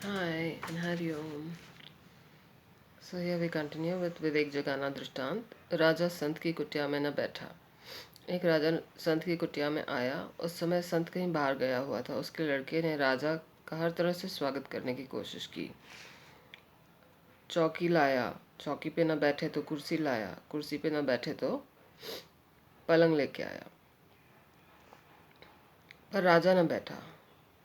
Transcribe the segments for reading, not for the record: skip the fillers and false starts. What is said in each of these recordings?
Hi and Hari Om. So here we continue with विवेक जगाना दृष्टांत। राजा संत की कुटिया में न बैठा। एक राजा संत की कुटिया में आया। उस समय संत कहीं बाहर गया हुआ था। उसके लड़के ने राजा का हर तरह से स्वागत करने की कोशिश की। चौकी लाया, चौकी पे न बैठे तो कुर्सी लाया, कुर्सी पे न बैठे तो पलंग लेके आया, पर राजा न बैठा।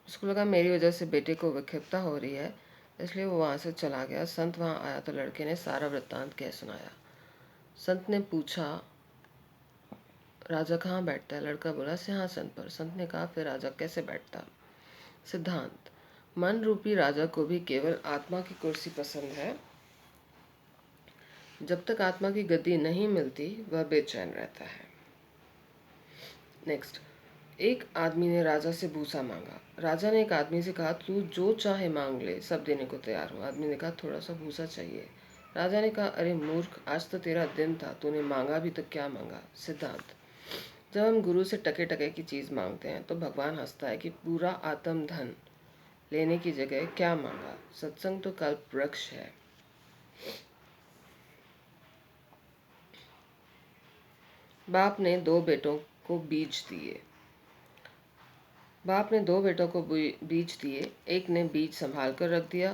उसको लगा मेरी वजह से बेटे को विक्षिप्तता हो रही है, इसलिए वो वहाँ से चला गया। संत वहाँ आया तो लड़के ने सारा वृत्तांत कह सुनाया। संत ने पूछा, राजा कहाँ बैठता है? लड़का बोला, सिंहासन पर। संत ने कहा, फिर राजा कैसे बैठता? सिद्धांत, मन रूपी राजा को भी केवल आत्मा की कुर्सी पसंद है। जब तक आत्मा की गद्दी नहीं मिलती वह बेचैन रहता है। नेक्स्ट, एक आदमी ने राजा से भूसा मांगा। राजा ने एक आदमी से कहा, तू जो चाहे मांग ले, सब देने को तैयार हूँ। आदमी ने कहा, थोड़ा सा भूसा चाहिए। राजा ने कहा, अरे मूर्ख, आज तो तेरा दिन था, तूने मांगा भी तो क्या मांगा? सिद्धांत, जब हम गुरु से टके टके की चीज़ मांगते हैं तो भगवान हंसता है कि पूरा आत्म धन लेने की जगह क्या मांगा? सत्संग तो कल्प वृक्ष है। बाप ने दो बेटों को बीज दिए। बाप ने दो बेटों को बीज दिए। एक ने बीज संभाल कर रख दिया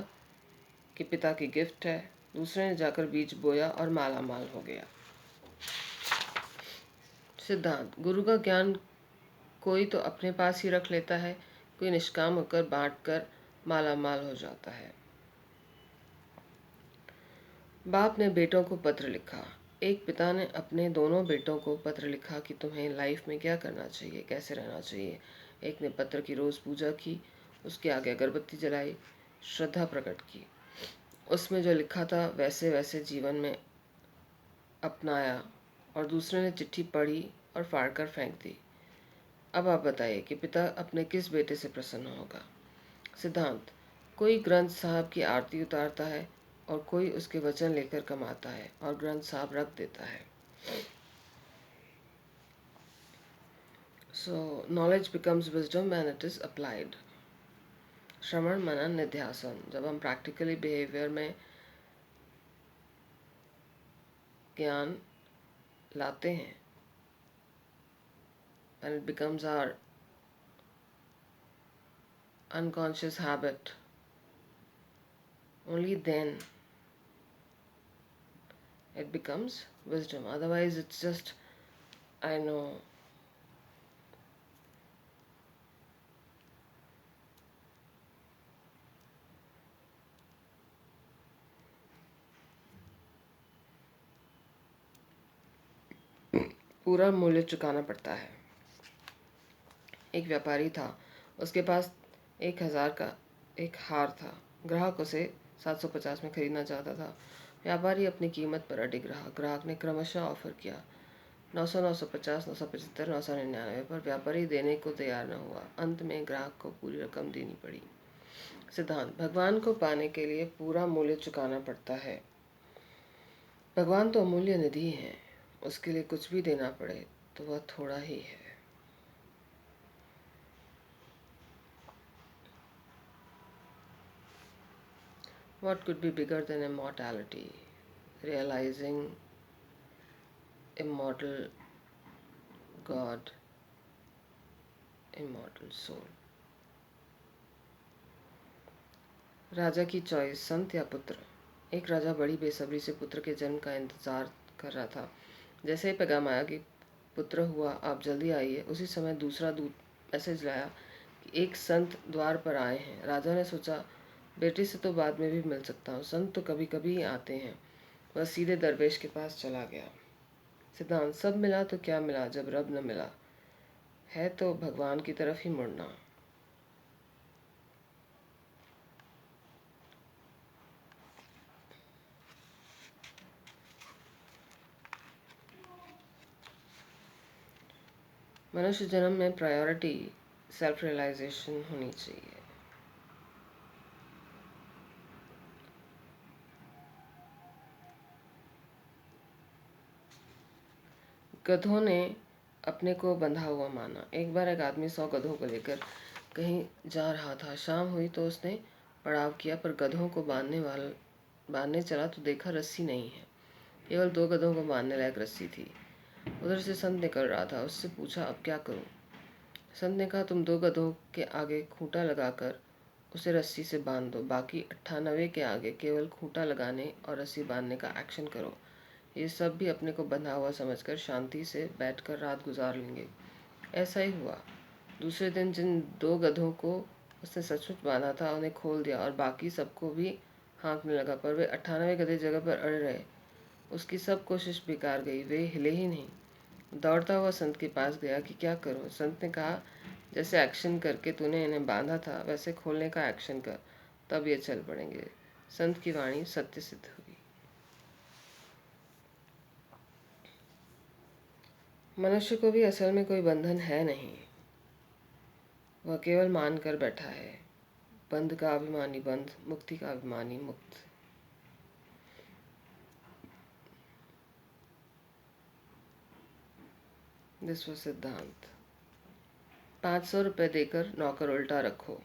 कि पिता की गिफ्ट है। दूसरे ने जाकर बीज बोया और माला माल हो गया। सिद्धांत, गुरु का ज्ञान कोई तो अपने पास ही रख लेता है, कोई निष्काम होकर बांट कर माला माल हो जाता है। बाप ने बेटों को पत्र लिखा। एक पिता ने अपने दोनों बेटों को पत्र लिखा कि तुम्हें लाइफ में क्या करना चाहिए, कैसे रहना चाहिए। एक ने पत्र की रोज़ पूजा की, उसके आगे अगरबत्ती जलाई, श्रद्धा प्रकट की। उसमें जो लिखा था वैसे वैसे जीवन में अपनाया, और दूसरे ने चिट्ठी पढ़ी और फाड़ कर फेंक दी। अब आप बताइए कि पिता अपने किस बेटे से प्रसन्न होगा? सिद्धांत, कोई ग्रंथ साहब की आरती उतारता है और कोई उसके वचन लेकर कमाता है और ग्रंथ साहब रख देता है। So knowledge becomes wisdom when it is applied. श्रवण मनन निध्यासन, जब हम प्रैक्टिकली बिहेवियर में ज्ञान लाते हैं, when it becomes our unconscious habit, only then it becomes wisdom. Otherwise it's just, I know, पूरा मूल्य चुकाना पड़ता है। एक व्यापारी था, उसके पास 1000 का एक हार था। ग्राहक उसे 750 में खरीदना चाहता था। व्यापारी अपनी कीमत पर अडिग रहा। ग्राहक ने क्रमशः ऑफर किया, 900, 950, 975, 999, पर व्यापारी देने को तैयार न हुआ। अंत में ग्राहक को पूरी रकम देनी पड़ी। सिद्धांत, भगवान को पाने के लिए पूरा मूल्य चुकाना पड़ता है। भगवान तो अमूल्य निधि है, उसके लिए कुछ भी देना पड़े तो वह थोड़ा ही है। What could be bigger than immortality? Realizing immortal God, immortal soul. राजा की चॉइस, संत या पुत्र? एक राजा बड़ी बेसब्री से पुत्र के जन्म का इंतजार कर रहा था। जैसे ही पैगाम आया कि पुत्र हुआ, आप जल्दी आइए, उसी समय दूसरा दूत मैसेज लाया कि एक संत द्वार पर आए हैं। राजा ने सोचा, बेटे से तो बाद में भी मिल सकता हूँ, संत तो कभी कभी ही आते हैं। वह सीधे दरवेश के पास चला गया। सिद्धांत, सब मिला तो क्या मिला जब रब न मिला? है तो भगवान की तरफ ही मुड़ना। मनुष्य जन्म में प्रायोरिटी सेल्फ रियलाइजेशन होनी चाहिए। गधों ने अपने को बंधा हुआ माना। एक बार एक आदमी 100 गधों को लेकर कहीं जा रहा था। शाम हुई तो उसने पड़ाव किया, पर गधों को बांधने चला तो देखा रस्सी नहीं है, केवल 2 गधों को बांधने लायक रस्सी थी। उधर से संत निकल रहा था, उससे पूछा अब क्या करूं? संत ने कहा तुम 2 गधों के आगे खूंटा लगाकर उसे रस्सी से बांध दो, बाकी 98 के आगे केवल खूंटा लगाने और रस्सी बांधने का एक्शन करो। ये सब भी अपने को बंधा हुआ समझकर शांति से बैठकर रात गुजार लेंगे। ऐसा ही हुआ। दूसरे दिन जिन 2 गधों को उसने सचमुच बांधा था उन्हें खोल दिया और बाकी सबको भी हाँकने लगा, पर वे 98 गधे जगह पर अड़े रहे। उसकी सब कोशिश बेकार गई, वे हिले ही नहीं। दौड़ता हुआ संत के पास गया कि क्या करूं? संत ने कहा जैसे एक्शन करके तूने इन्हें बांधा था वैसे खोलने का एक्शन कर, तब ये चल पड़ेंगे। संत की वाणी सत्य सिद्ध हुई। मनुष्य को भी असल में कोई बंधन है नहीं, वह केवल मान कर बैठा है। बंध का अभिमानी बंध, मुक्ति का अभिमानी मुक्त। दिस वाज सिद्धांत। 500 रुपये देकर नौकर उल्टा रखो।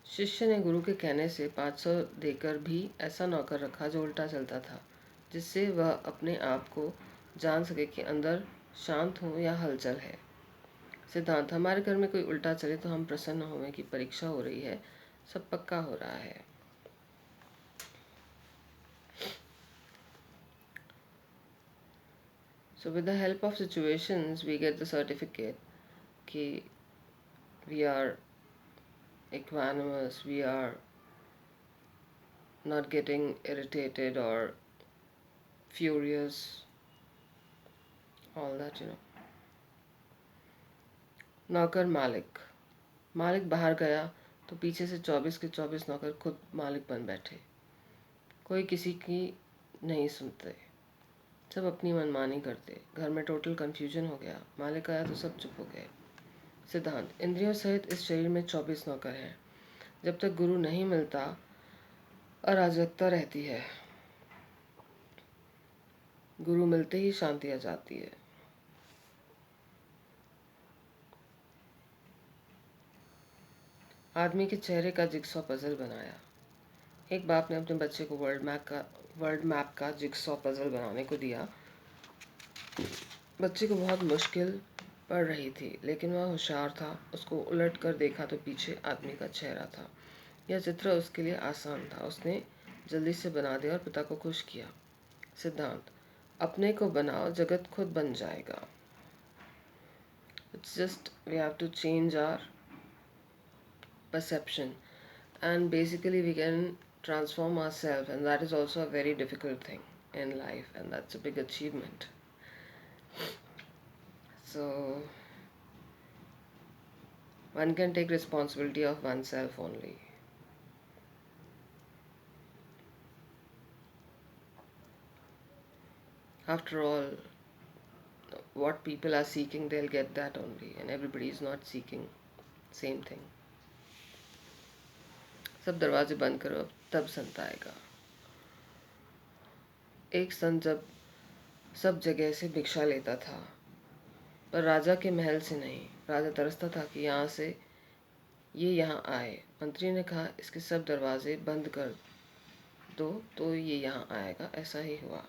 शिष्य ने गुरु के कहने से 500 देकर भी ऐसा नौकर रखा जो उल्टा चलता था, जिससे वह अपने आप को जान सके कि अंदर शांत हूँ या हलचल है। सिद्धांत। हमारे घर में कोई उल्टा चले तो हम प्रसन्न हों कि परीक्षा हो रही है, सब पक्का हो रहा है। So with the help of situations we get the certificate कि we are equanimous, we are not getting irritated or furious, all that, you know. नौकर मालिक। मालिक बाहर गया तो पीछे से 24 के 24 नौकर खुद मालिक बन बैठे। कोई किसी की नहीं सुनते, सब अपनी मनमानी करते। घर में टोटल कन्फ्यूजन हो गया। मालिक आया तो सब चुप हो गए। सिद्धांत। इंद्रियों सहित इस शरीर में 24 नौकर हैं। जब तक गुरु नहीं मिलता अराजकता रहती है, गुरु मिलते ही शांति आ जाती है। आदमी के चेहरे का जिगसॉ पजल बनाया। एक बाप ने अपने बच्चे को वर्ल्ड मैप का जिगसॉ पजल बनाने को दिया। बच्चे को बहुत मुश्किल पड़ रही थी, लेकिन वह होशियार था। उसको उलट कर देखा तो पीछे आदमी का चेहरा था। यह चित्र उसके लिए आसान था। उसने जल्दी से बना दिया और पिता को खुश किया। सिद्धांत। अपने को बनाओ, जगत खुद बन जाएगा। It's just we have to change our perception and basically we can transform ourselves, and that is also a very difficult thing in life, and that's a big achievement. So one can take responsibility of oneself only. After all, what people are seeking, they'll get that only, and everybody is not seeking same thing. सब दरवाजे बंद करो, अब तब संत आएगा। एक संत जब सब जगह से भिक्षा लेता था, पर राजा के महल से नहीं। राजा तरसता था कि ये यहाँ आए। मंत्री ने कहा इसके सब दरवाजे बंद कर दो तो ये यहाँ आएगा। ऐसा ही हुआ।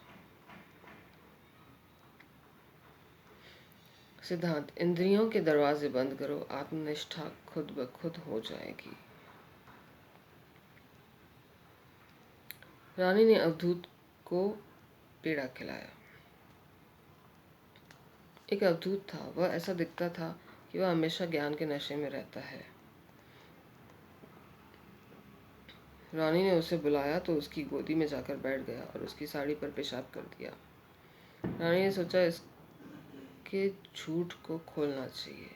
सिद्धांत। इंद्रियों के दरवाजे बंद करो, आत्मनिष्ठा खुद ब खुद हो जाएगी। रानी ने अवधूत को पेड़ा खिलाया। एक अवधूत था, वह ऐसा दिखता था कि वह हमेशा ज्ञान के नशे में रहता है। रानी ने उसे बुलाया तो उसकी गोदी में जाकर बैठ गया और उसकी साड़ी पर पेशाब कर दिया। रानी ने सोचा इसके झूठ को खोलना चाहिए।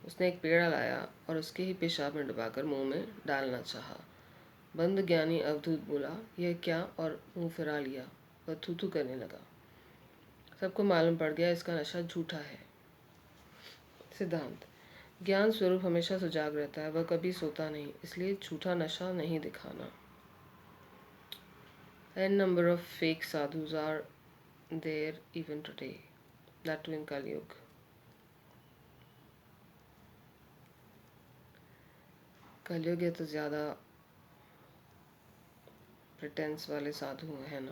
उसने एक पेड़ा लाया और उसके ही पेशाब में डुबाकर मुंह में डालना चाहा। बंद ज्ञानी अवधूत बोला यह क्या, और मुंह फिरा लिया। वह थू करने लगा। सबको मालूम पड़ गया इसका नशा झूठा है। सिद्धांत। ज्ञान स्वरूप हमेशा सुजाग रहता है, वह कभी सोता नहीं, इसलिए झूठा नशा नहीं दिखाना। N number of fake sadhus are there even today, that too in Kali Yuga. कलयुग है तो ज़्यादा प्रिटेंस वाले साधु हैं ना।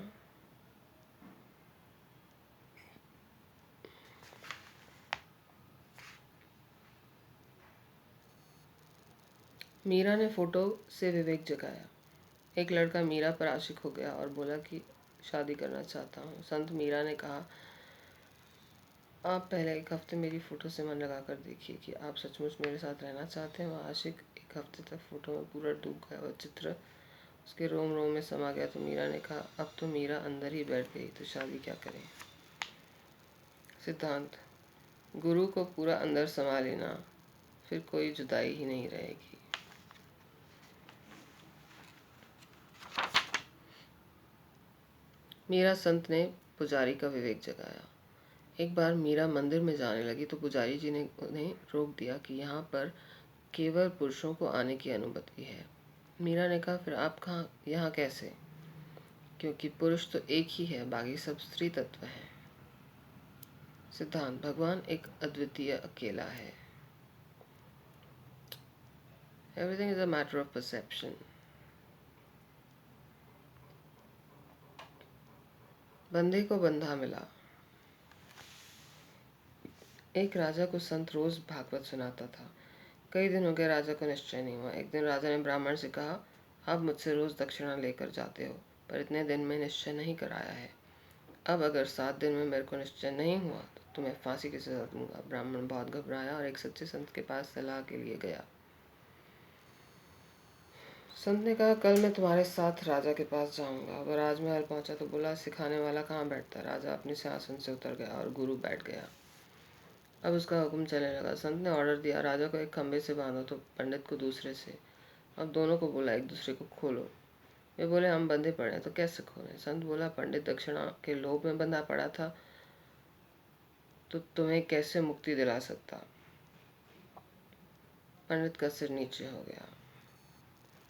मीरा ने फोटो से विवेक जगाया। एक लड़का मीरा पर आशिक हो गया और बोला कि शादी करना चाहता हूँ। संत मीरा ने कहा, आप पहले एक हफ्ते मेरी फ़ोटो से मन लगा कर देखिए कि आप सचमुच मेरे साथ रहना चाहते हैं। वह आशिक एक हफ्ते तक फ़ोटो में पूरा डूब गया। वह चित्र उसके रोम रोम में समा गया। तो मीरा ने कहा, अब तो मीरा अंदर ही बैठ गई, तो शादी क्या करें। सिद्धांत, गुरु को पूरा अंदर समा लेना, फिर कोई जुदाई ही नहीं रहेगी। मीरा संत ने पुजारी का विवेक जगाया। एक बार मीरा मंदिर में जाने लगी तो पुजारी जी ने उन्हें रोक दिया कि यहाँ पर केवल पुरुषों को आने की अनुमति है। मीरा ने कहा, फिर आप कहाँ यहाँ कैसे। क्योंकि पुरुष तो एक ही है, बाकी सब स्त्री तत्व हैं। सिद्धांत, भगवान एक अद्वितीय अकेला है। Everything is a matter of perception. बंधे को बंधा मिला। एक राजा को संत रोज भागवत सुनाता था। कई दिन हो गए, राजा को निश्चय नहीं हुआ। एक दिन राजा ने ब्राह्मण से कहा, आप मुझसे रोज दक्षिणा लेकर जाते हो, पर इतने दिन में निश्चय नहीं कराया है। अब अगर 7 दिन में मेरे को निश्चय नहीं हुआ तो तुम्हें फांसी की सजा दूंगा। ब्राह्मण बहुत घबराया और एक सच्चे संत के पास सलाह के लिए गया। संत ने कहा, कल मैं तुम्हारे साथ राजा के पास जाऊंगा। वह राजमहल पहुंचा तो बोला, सिखाने वाला कहाँ बैठता। राजा अपने सिंहासन से उतर गया और गुरु बैठ गया। अब उसका हुक्म चलने लगा। संत ने ऑर्डर दिया, राजा को एक खंबे से बांधो तो पंडित को दूसरे से। अब दोनों को बोला, एक दूसरे को खोलो। वे बोले, हम बंधे पड़े हैं तो कैसे खोलें। संत बोला, पंडित दक्षिणा के लोभ में बंधा पड़ा था तो तुम्हें कैसे मुक्ति दिला सकता। पंडित का सिर नीचे हो गया।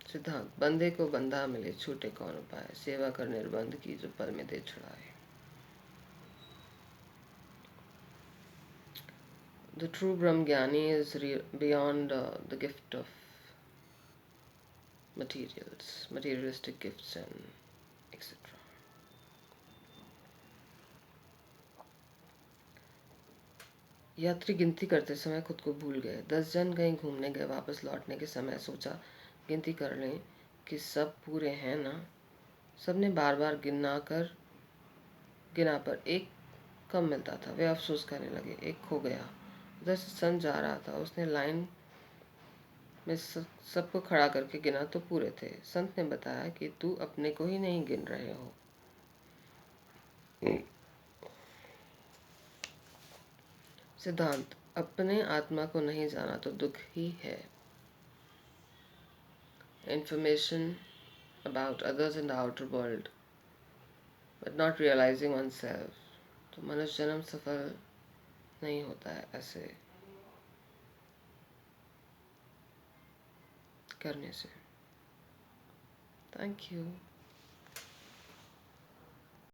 सिद्धांत, बंधे को बंधा मिले, छूटे कौन उपाय। सेवा कर निर्बंध की, जो पल में दे छुड़ाए। The true Brahmgyani is beyond the gift of materialistic gifts and etc. यात्री गिनती करते समय खुद को भूल गए। 10 जन कहीं घूमने गए। वापस लौटने के समय सोचा, गिनती कर लें कि सब पूरे हैं ना। सबने बार बार गिना पर एक कम मिलता था। वे अफसोस करने लगे, एक खो गया। उधर से संत जा रहा था, उसने लाइन में सबको खड़ा करके गिना तो पूरे थे। संत ने बताया कि तू अपने को ही नहीं गिन रहे हो। सिद्धांत, अपने आत्मा को नहीं जाना तो दुख ही है। Information about others in the outer world but not realizing oneself, तो मनुष्य जन्म सफल नहीं होता है ऐसे करने से। Thank you.